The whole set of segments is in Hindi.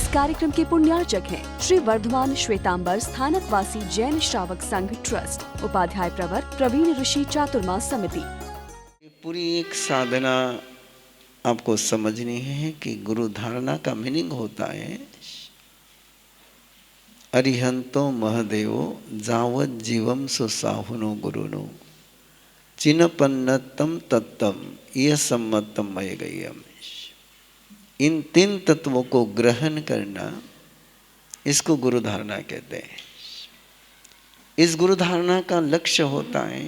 कार्यक्रम के पुण्यार्चक हैं श्री वर्धमान श्वेतांबर स्थानकवासी जैन श्रावक संघ ट्रस्ट, उपाध्याय प्रवर प्रवीण ऋषि चातुर्मास समिति। पूरी एक साधना आपको समझनी है कि गुरु धारणा का मीनिंग होता है अरिहंतो महदेवो जावत जीवम सुसाहुनो गुरुनो चिन्नपन्नतम तत्तम यह सम्मतम मय गयम। इन तीन तत्वों को ग्रहण करना, इसको गुरु धारणा कहते हैं। इस गुरु धारणा का लक्ष्य होता है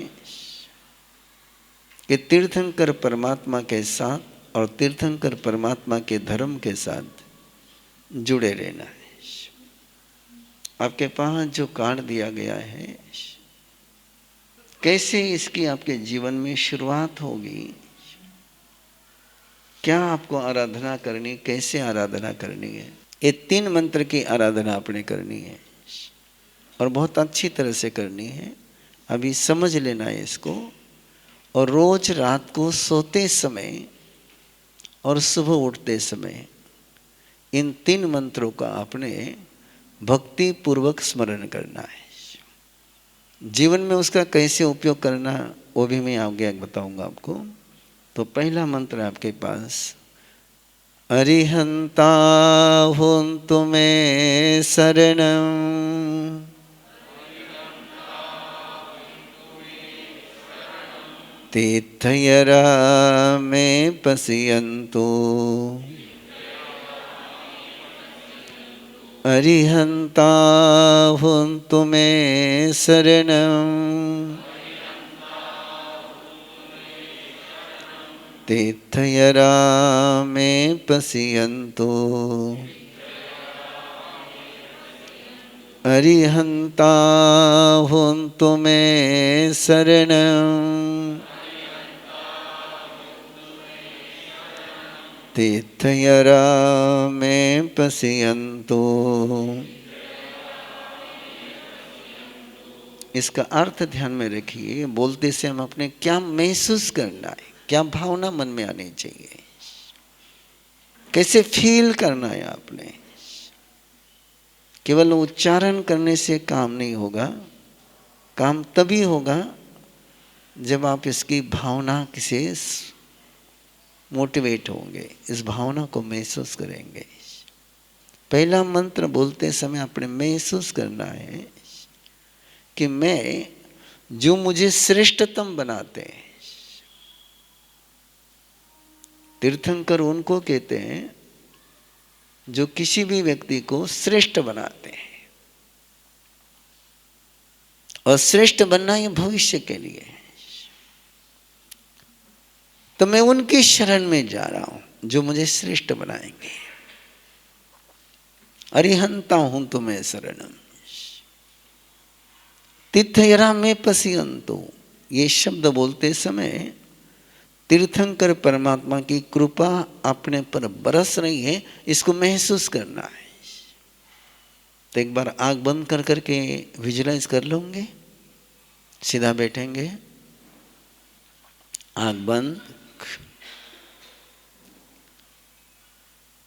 कि तीर्थंकर परमात्मा के साथ और तीर्थंकर परमात्मा के धर्म के साथ जुड़े रहना है। आपके पास जो कार्ड दिया गया है, कैसे इसकी आपके जीवन में शुरुआत होगी, क्या आपको आराधना करनी, कैसे आराधना करनी है, ये 3 मंत्र की आराधना आपने करनी है और बहुत अच्छी तरह से करनी है। अभी समझ लेना है इसको, और रोज रात को सोते समय और सुबह उठते समय इन 3 मंत्रों का आपने भक्ति पूर्वक स्मरण करना है। जीवन में उसका कैसे उपयोग करना वो भी मैं आगे बताऊंगा आपको। तो पहला मंत्र आपके पास, अरिहंता होन्तु मे शरणं तीर्थयरा मे पश्यन्तु। अरिहंता होन्तु मे शरणं तीर्थयरा मे पश्यन्तु। अरिहंता होन्तु मे शरणं तीर्थयरा मे पश्यन्तु। इसका अर्थ ध्यान में रखिए। बोलते से हम अपने क्या महसूस करना है, क्या भावना मन में आनी चाहिए, कैसे फील करना है आपने। केवल उच्चारण करने से काम नहीं होगा। काम तभी होगा जब आप इसकी भावना से मोटिवेट होंगे, इस भावना को महसूस करेंगे। पहला मंत्र बोलते समय आपने महसूस करना है कि मैं, जो मुझे श्रेष्ठतम बनाते हैं, तीर्थंकर उनको कहते हैं जो किसी भी व्यक्ति को श्रेष्ठ बनाते हैं, और श्रेष्ठ बनना ये भविष्य के लिए है। तो मैं उनकी शरण में जा रहा हूं जो मुझे श्रेष्ठ बनाएंगे। अरिहंता हूं तो मैं शरणम तीर्थयरा में पश्यन्तु। ये शब्द बोलते समय तीर्थंकर परमात्मा की कृपा अपने पर बरस रही है, इसको महसूस करना है। तो एक बार आंख बंद कर करके विजुलाइज कर लोगे, सीधा बैठेंगे, आंख बंद।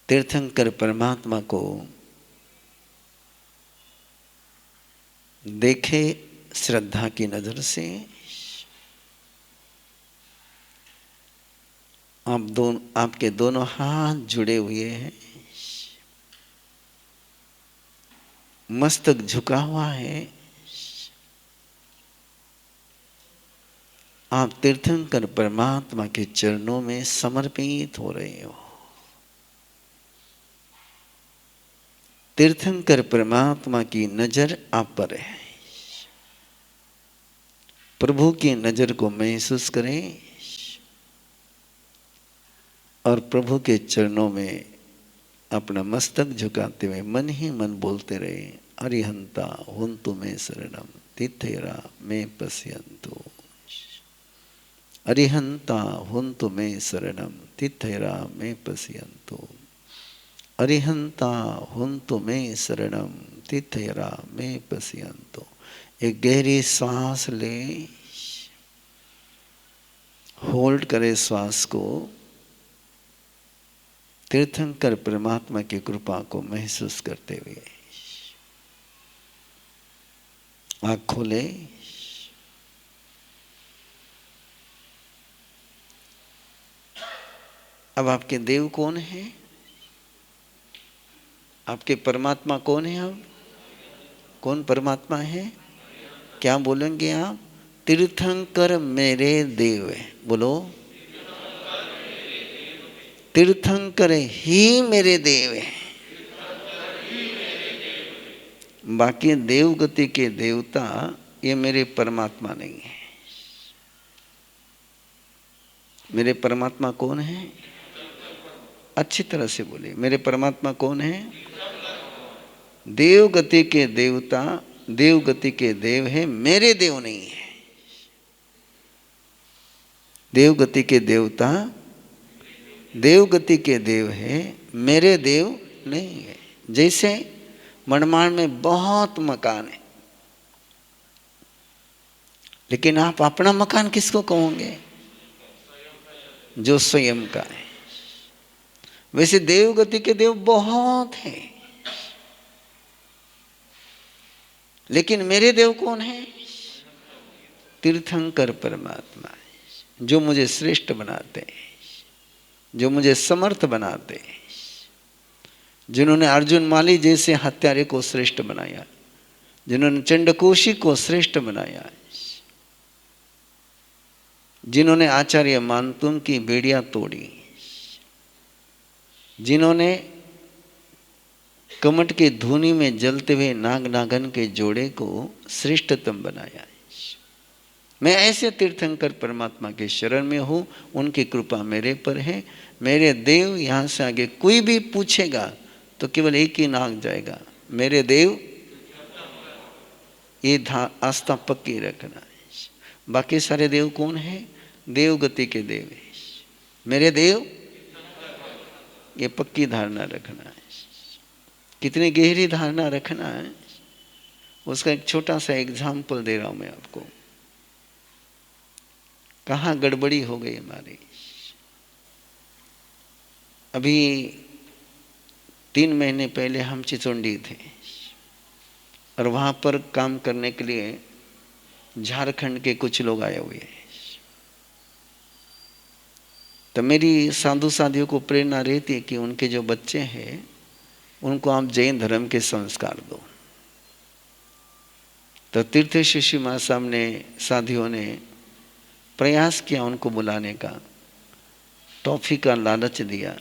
तीर्थंकर परमात्मा को देखे श्रद्धा की नजर से। आपके दोनों हाथ जुड़े हुए हैं, मस्तक झुका हुआ है। आप तीर्थंकर परमात्मा के चरणों में समर्पित हो रहे हो। तीर्थंकर परमात्मा की नजर आप पर है। प्रभु की नजर को महसूस करें और प्रभु के चरणों में अपना मस्तक झुकाते हुए मन ही मन बोलते रहे, अरिहंता होन्तु मे शरणम तीर्थयरा मे पश्यन्तु। अरिहंता होन्तु मे शरणम तीर्थयरा मे पश्यन्तु। अरिहंता होन्तु मे शरणम तीर्थयरा मे पश्यन्तु। एक गहरी सांस ले, होल्ड करे श्वास को, तीर्थंकर परमात्मा की कृपा को महसूस करते हुए आँख खोले। अब आपके देव कौन है? आपके परमात्मा कौन है? अब कौन परमात्मा है? क्या बोलेंगे आप? तीर्थंकर मेरे देव है। बोलो, तीर्थंकर ही मेरे देव है। बाकी देवगति के देवता ये मेरे परमात्मा नहीं है। मेरे परमात्मा कौन है? अच्छी तरह से बोलिए, मेरे परमात्मा कौन है? देवगति के देवता, देवगति के देव है, मेरे देव नहीं है। देवगति के देवता देवगति के देव है, मेरे देव नहीं है। जैसे मनमाड़ में बहुत मकान है, लेकिन आप अपना मकान किसको कहोगे? जो स्वयं का है। वैसे देवगति के देव बहुत है, लेकिन मेरे देव कौन है? तीर्थंकर परमात्मा है, जो मुझे श्रेष्ठ बनाते हैं, जो मुझे समर्थ बनाते हैं, जिन्होंने अर्जुन माली जैसे हत्यारे को श्रेष्ठ बनाया, जिन्होंने चंडकोशी को श्रेष्ठ बनाया, जिन्होंने आचार्य मानतुम की बेड़ियां तोड़ी, जिन्होंने कमट के धूनी में जलते हुए नाग नागन के जोड़े को श्रेष्ठतम बनाया। मैं ऐसे तीर्थंकर परमात्मा के शरण में हूँ, उनकी कृपा मेरे पर है। मेरे देव, यहाँ से आगे कोई भी पूछेगा तो केवल एक ही नाग जाएगा, मेरे देव। ये आस्था पक्की रखना है। बाकी सारे देव कौन है? देवगति के देव है, मेरे देव। ये पक्की धारणा रखना है। कितनी गहरी धारणा रखना है, उसका एक छोटा सा एग्जाम्पल दे रहा हूं मैं आपको। कहाँ गड़बड़ी हो गई हमारी। अभी 3 महीने पहले हम चिचोंडी थे और वहां पर काम करने के लिए झारखंड के कुछ लोग आए हुए हैं। तो मेरी साधु साधियों को प्रेरणा रहती है कि उनके जो बच्चे हैं उनको आप जैन धर्म के संस्कार दो। तो तीर्थ शिशु माँ सामने साधियों ने प्रयास किया उनको बुलाने का, टॉफी का लालच दिया।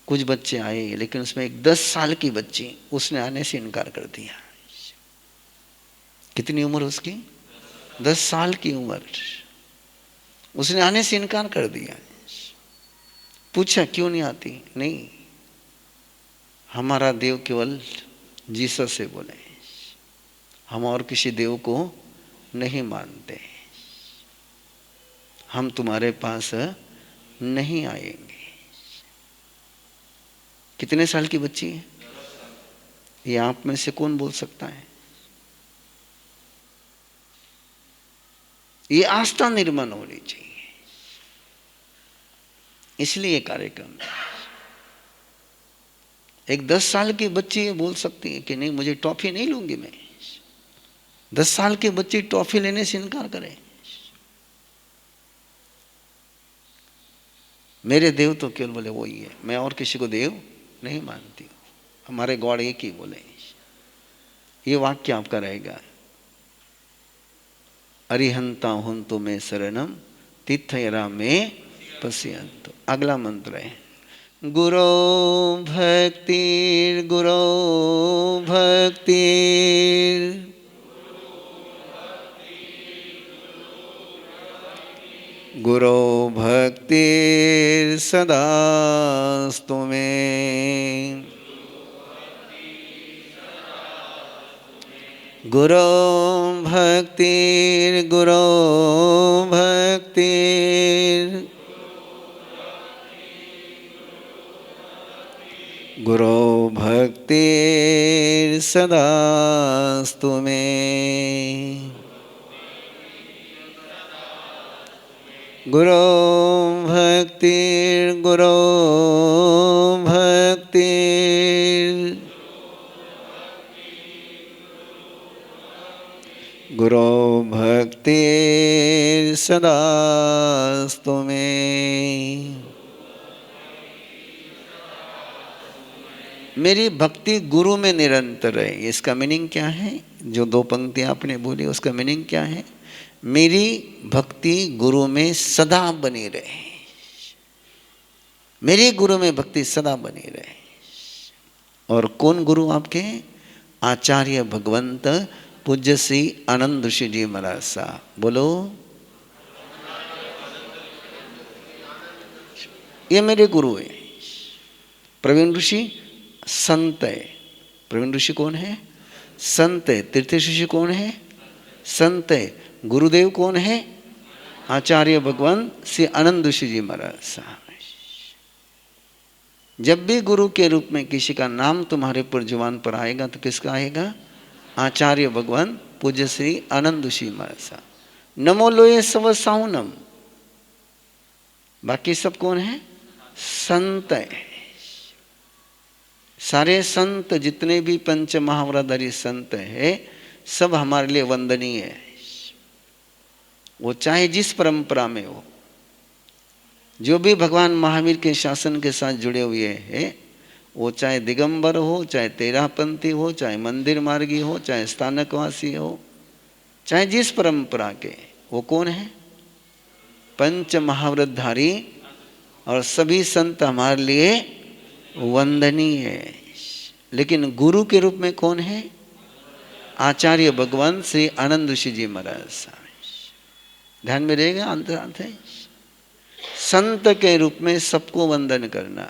कुछ बच्चे आए, लेकिन उसमें एक 10 साल की बच्ची, उसने आने से इनकार कर दिया। कितनी उम्र उसकी? 10 साल की उम्र। उसने आने से इनकार कर दिया। पूछा क्यों नहीं आती? नहीं, हमारा देव केवल जीसस से बोले, हम और किसी देव को नहीं मानते, हम तुम्हारे पास नहीं आएंगे। कितने साल की बच्ची है? ये आप में से कौन बोल सकता है? ये आस्था निर्माण होनी चाहिए, इसलिए कार्यक्रम। एक 10 साल की बच्ची ये बोल सकती है कि नहीं, मुझे टॉफी नहीं लूंगी मैं। 10 साल की बच्ची टॉफी लेने से इनकार करे। मेरे देव तो केवल बोले वही है, मैं और किसी को देव नहीं मानती हूँ, हमारे गॉड एक ही बोले। ये वाक्य आपका रहेगा, अरिहंता हुंतु में शरणम तीर्थयरा में पश्यन्तु। अगला मंत्र है गुरो भक्तिर, गुरो भक्तिर, गुरो भक्तिर सदास्तु मे, गुरो भक्तिर, गुरो भक्तिर, गुरो भक्तिर सदास्तु मे, गुरो भक्तिर, गुरो सदास्तु मे। मेरी भक्ति गुरु में निरंतर है। इसका मीनिंग क्या है? जो दो पंक्तियां आपने बोली उसका मीनिंग क्या है? मेरी भक्ति गुरु में सदा बनी रहे। मेरी गुरु में भक्ति सदा बनी रहे। और कौन गुरु आपके? आचार्य भगवंत पूज्य श्री आनंद ऋषि जी महाराज साहब। बोलो, ये मेरे गुरु है। प्रवीण ऋषि संत है। प्रवीण ऋषि कौन है? संत है। तीर्थ ऋषि कौन है? संत है। गुरुदेव कौन है? आचार्य भगवान श्री आनंद ऋषि जी महाराज साहब। जब भी गुरु के रूप में किसी का नाम तुम्हारे पर जुबान पर आएगा तो किसका आएगा? आचार्य भगवान पूज्य श्री आनंद ऋषि महाराज साहब। नमो लोये सव साउनम। बाकी सब कौन है? संत है। सारे संत जितने भी पंच महावराधारी संत है सब हमारे लिए वंदनीय है। वो चाहे जिस परंपरा में हो, जो भी भगवान महावीर के शासन के साथ जुड़े हुए हैं, वो चाहे दिगंबर हो, चाहे तेरापंथी हो, चाहे मंदिर मार्गी हो, चाहे स्थानकवासी हो, चाहे जिस परंपरा के, वो कौन है? पंच महाव्रतधारी। और सभी संत हमारे लिए वंदनीय है। लेकिन गुरु के रूप में कौन है? आचार्य भगवान श्री आनंद ऋषि जी महाराज साहब। ध्यान में रहेगा अंतरार्थ है। संत के रूप में सबको वंदन करना।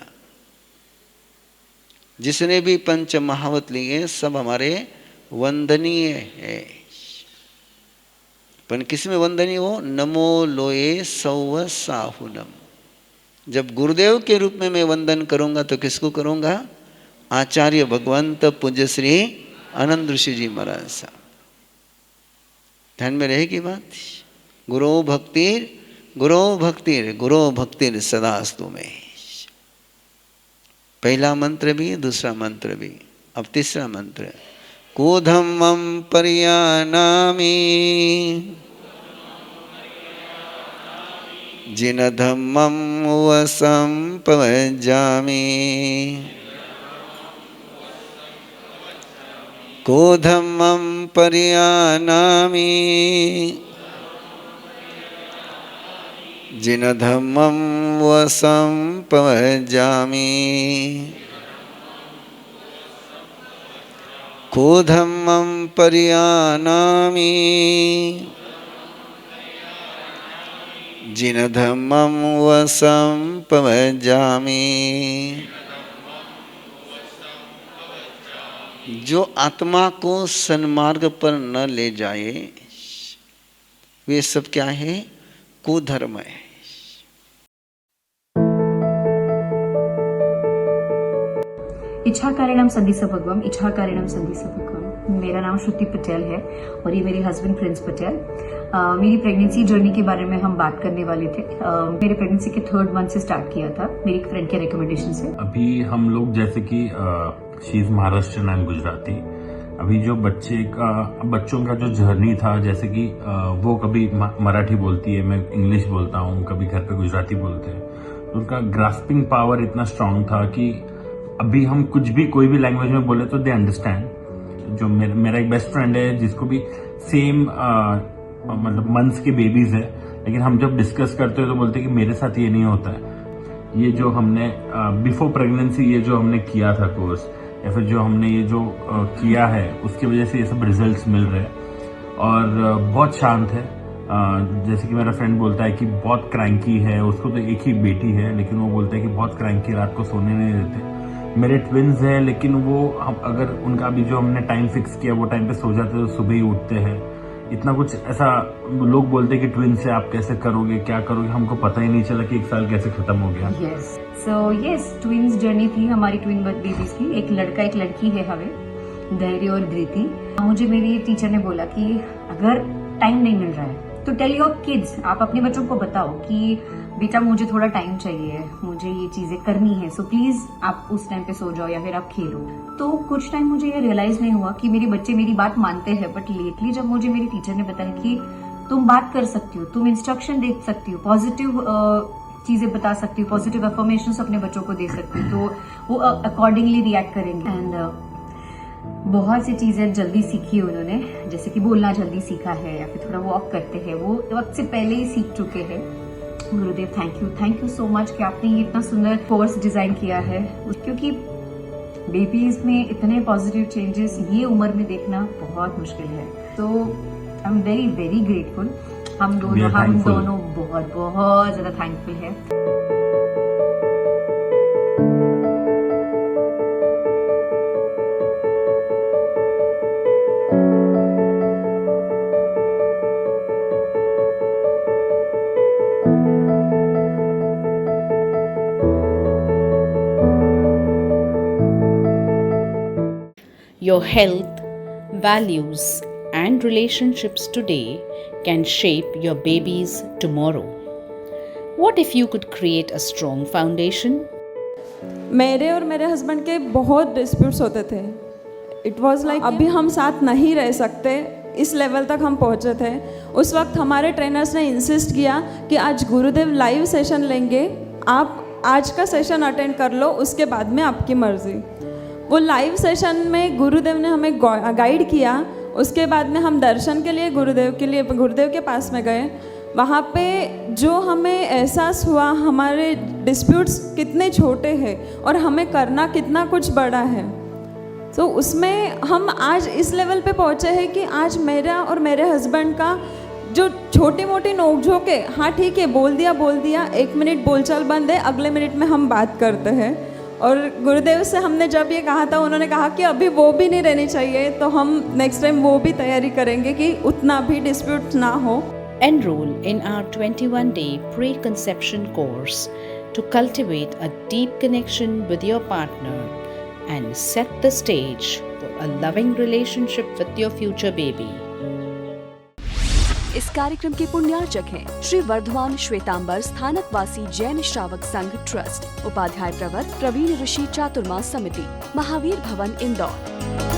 जिसने भी पंच महावत लिए सब हमारे वंदनीय है। पर किस में वंदनीय हो? नमो लोये सौव साहुनम। जब गुरुदेव के रूप में मैं वंदन करूंगा तो किसको करूंगा? आचार्य भगवंत पूज्य श्री आनंद ऋषि जी महाराज साहब। ध्यान में रहेगी बात। गुरु भक्तिर गुरु भक्तिर गुरु भक्तिर सदास्तु में। पहला मंत्र भी, दूसरा मंत्र भी। अब तीसरा मंत्र। को धम्मं पर्यानामि जिन धम्मं वसं पवज्जामि। को धम्मं पर्यानामि जिन धम्मं वसं पवज्जामि। को धम्मं पर्यानामि जिन धम्मं वसं पवज्जामि। जो आत्मा को सन्मार्ग पर न ले जाए वे सब क्या है? कुधर्म है। इच्छाकारिणम संधिसभगवम, इच्छाकारिणम संधिसभगवम। मेरा नाम श्रुति पटेल है और ये मेरे हस्बैंड प्रिंस पटेल। मेरी प्रेगनेंसी जर्नी के बारे में हम बात करने वाले थे। मेरे प्रेगनेंसी के 3rd मंथ से स्टार्ट किया था मेरी एक फ्रेंड के रिकमेंडेशन से। अभी हम लोग जैसे कि she is Maharashtrian and Gujarati. अभी जो बच्चों का जो जर्नी था, जैसे कि वो कभी मराठी बोलती है, मैं इंग्लिश बोलता हूँ, कभी घर पे गुजराती बोलते हैं, तो उनका ग्रास्पिंग पावर इतना स्ट्रांग था कि अभी हम कुछ भी कोई भी लैंग्वेज में बोले तो दे अंडरस्टैंड। जो मेरा एक बेस्ट फ्रेंड है जिसको भी सेम मतलब मंथ्स के बेबीज है, लेकिन हम जब डिस्कस करते हैं तो बोलते हैं कि मेरे साथ ये नहीं होता है। ये जो हमने बिफोर प्रेगनेंसी ये जो हमने किया था कोर्स, या फिर जो हमने ये जो किया है, उसकी वजह से ये सब रिजल्ट्स मिल रहे हैं। और बहुत शांत है। जैसे कि मेरा फ्रेंड बोलता है कि बहुत क्रैंकी है, उसको तो एक ही बेटी है, लेकिन वो बोलता है कि बहुत क्रैंकी, रात को सोने नहीं देते। मेरे ट्विन्स हैं, लेकिन वो हम अगर उनका अभी जो हमने टाइम फिक्स किया वो टाइम पे सो जाते तो सुबह ही उठते हैं। इतना कुछ ऐसा लोग बोलते हैं कि ट्विन्स से आप कैसे करोगे, क्या करोगे, हमको पता ही नहीं चला कि 1 साल कैसे खत्म हो गया। यस ट्विन्स जर्नी थी हमारी, ट्विन बेबीज की। एक लड़का एक लड़की है हमें, धैर्य और धृति। मुझे मेरी टीचर ने बोला कि अगर टाइम नहीं मिल रहा है तो टेल योर किड्स, आप अपने बच्चों को बताओ कि बेटा मुझे थोड़ा टाइम चाहिए, मुझे ये चीजें करनी है, सो प्लीज आप उस टाइम पे सो जाओ या फिर आप खेलो। तो कुछ टाइम मुझे ये रियलाइज नहीं हुआ कि मेरे बच्चे मेरी बात मानते हैं, बट लेटली जब मुझे मेरी टीचर ने बताया कि तुम बात कर सकती हो, तुम इंस्ट्रक्शन दे सकती हो, पॉजिटिव चीजें बता सकती हो, पॉजिटिव अफर्मेशंस अपने बच्चों को दे सकती हो, तो वो अकॉर्डिंगली रिएक्ट करेंगे। एंड बहुत सी चीजें जल्दी सीखी उन्होंने, जैसे कि बोलना जल्दी सीखा है या फिर थोड़ा वॉक करते हैं, वो वक्त से पहले ही सीख चुके हैं। गुरुदेव थैंक यू सो मच कि आपने ये इतना सुंदर कोर्स डिजाइन किया है, क्योंकि बेबीज में इतने पॉजिटिव चेंजेस ये उम्र में देखना बहुत मुश्किल है। तो I am very very grateful. हम दोनों बहुत बहुत ज्यादा थैंकफुल है। Your health, values, and relationships today can shape your baby's tomorrow. What if you could create a strong foundation? मेरे और मेरे हस्बैंड के बहुत डिस्प्यूट्स होते थे। इट वॉज लाइक अभी हम साथ नहीं रह सकते, इस लेवल तक हम पहुँचे थे। उस वक्त हमारे ट्रेनर्स ने इंसिस्ट किया कि आज गुरुदेव लाइव सेशन लेंगे, आप आज का सेशन अटेंड कर लो, उसके बाद में आपकी मर्जी। वो लाइव सेशन में गुरुदेव ने हमें गाइड किया। उसके बाद में हम दर्शन के लिए गुरुदेव के पास में गए। वहाँ पे जो हमें एहसास हुआ हमारे डिस्प्यूट्स कितने छोटे हैं और हमें करना कितना कुछ बड़ा है, तो उसमें हम आज इस लेवल पे पहुँचे हैं कि आज मेरा और मेरे हस्बैंड का जो छोटी मोटी नोकझोंक है, हाँ ठीक है बोल दिया, 1 मिनट बोलचाल बंद है, अगले मिनट में हम बात करते हैं। और गुरुदेव से हमने जब ये कहा था, उन्होंने कहा कि अभी वो भी नहीं रहनी चाहिए, तो हम नेक्स्ट टाइम वो भी तैयारी करेंगे कि उतना भी डिस्प्यूट ना हो। Enroll in our 21-day pre-conception course to cultivate a deep connection with your partner and set the stage for a loving relationship with your future baby. इस कार्यक्रम के पुण्यार्चक हैं श्री वर्धमान श्वेतांबर स्थानकवासी जैन श्रावक संघ ट्रस्ट, उपाध्याय प्रवर प्रवीण ऋषि चातुर्मा समिति, महावीर भवन इंदौर।